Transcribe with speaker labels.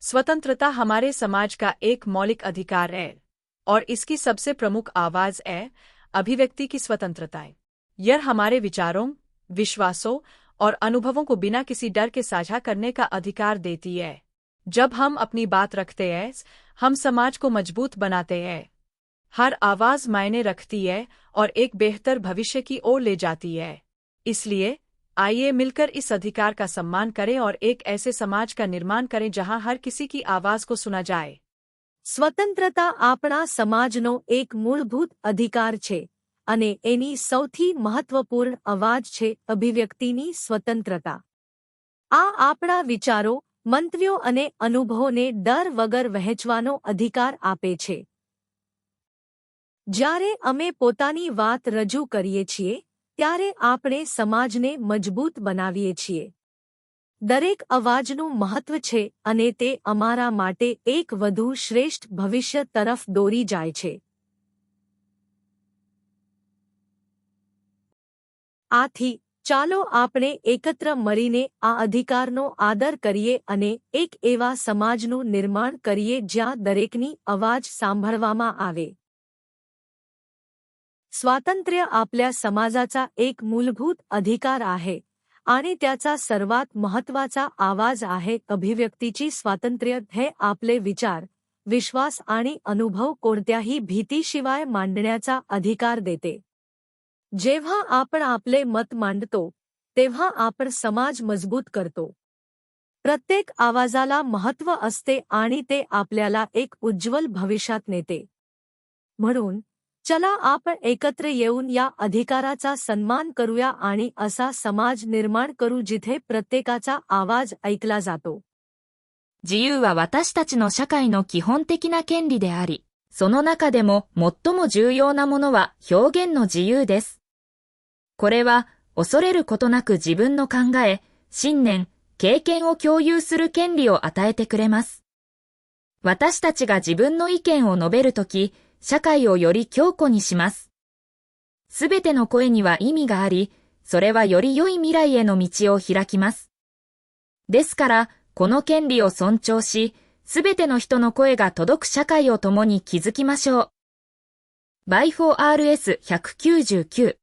Speaker 1: स्वतंत्रता हमारे समाज का एक मौलिक अधिकार है और इसकी सबसे प्रमुख आवाज है अभिव्यक्ति की स्वतंत्रता है। यह हमारे विचारों, विश्वासों और अनुभवों को बिना किसी डर के साझा करने का अधिकार देती है। जब हम अपनी बात रखते हैं, हम समाज को मजबूत बनाते हैं। हर आवाज मायने रखती है और एक बेहतर भविष्य की ओर ले जाती है। इसलिए आइए मिलकर इस अधिकार का सम्मान करें और एक ऐसे समाज का निर्माण करें जहां हर किसी की आवाज को सुना जाए।
Speaker 2: સ્વતંત્રતા આપણા સમાજનો એક મૂળભૂત અધિકાર છે અને એની સૌથી મહત્વપૂર્ણ અવાજ છે અભિવ્યક્તિની સ્વતંત્રતા. આ આપણા વિચારો, મંતવ્યો અને અનુભવોને ડર વગર વહેંચવાનો અધિકાર આપે છે. જ્યારે અમે પોતાની વાત રજૂ કરીએ છીએ ત્યારે આપણે સમાજને મજબૂત બનાવીએ છીએ. દરેક અવાજનું મહત્વ છે અને તે અમારા માટે એક વધુ શ્રેષ્ઠ ભવિષ્ય તરફ દોરી જાય છે. આથી ચાલો આપણે એકત્ર મળીને આ અધિકારનો આદર કરીએ અને એક એવા સમાજનું નિર્માણ કરીએ જ્યાં દરેકની અવાજ સાંભળવામાં આવે. स्वातंत्र्य आपल्या समाजाचा एक मूलभूत अधिकार आहे आणि त्याचा सर्वात महत्त्वाचा आवाज आहे. अभिव्यक्तीची स्वातंत्र्य हे आपले विचार, विश्वास आणि अनुभव कोणत्याही भीतीशिवाय मांडण्याचा अधिकार देते. जेव्हा आपण आपले मत मांडतो तेव्हा आपण समाज मजबूत करतो. प्रत्येक आवाजाला महत्त्व असते आणि ते आपल्याला एक उज्ज्वल भविष्यात नेते. म्हणून चला आपण एकत्र येऊन या अधिकाराचा सन्मान करूया आणि असा समाज निर्माण करू जिथे प्रत्येकाचा आवाज ऐकला जातो.
Speaker 3: 自由は私たちの社会の基本的な権利であり、その中でも最も重要なものは表現の自由です。これは恐れることなく自分の考え、信念、経験を共有する権利を与えてくれます。私たちが自分の意見を述べるとき、社会をより強固にします。すべての声には意味があり、それはより良い未来への道を開きます。ですから、この権利を尊重し、すべての人の声が届く社会を共に築きましょう。By4RS199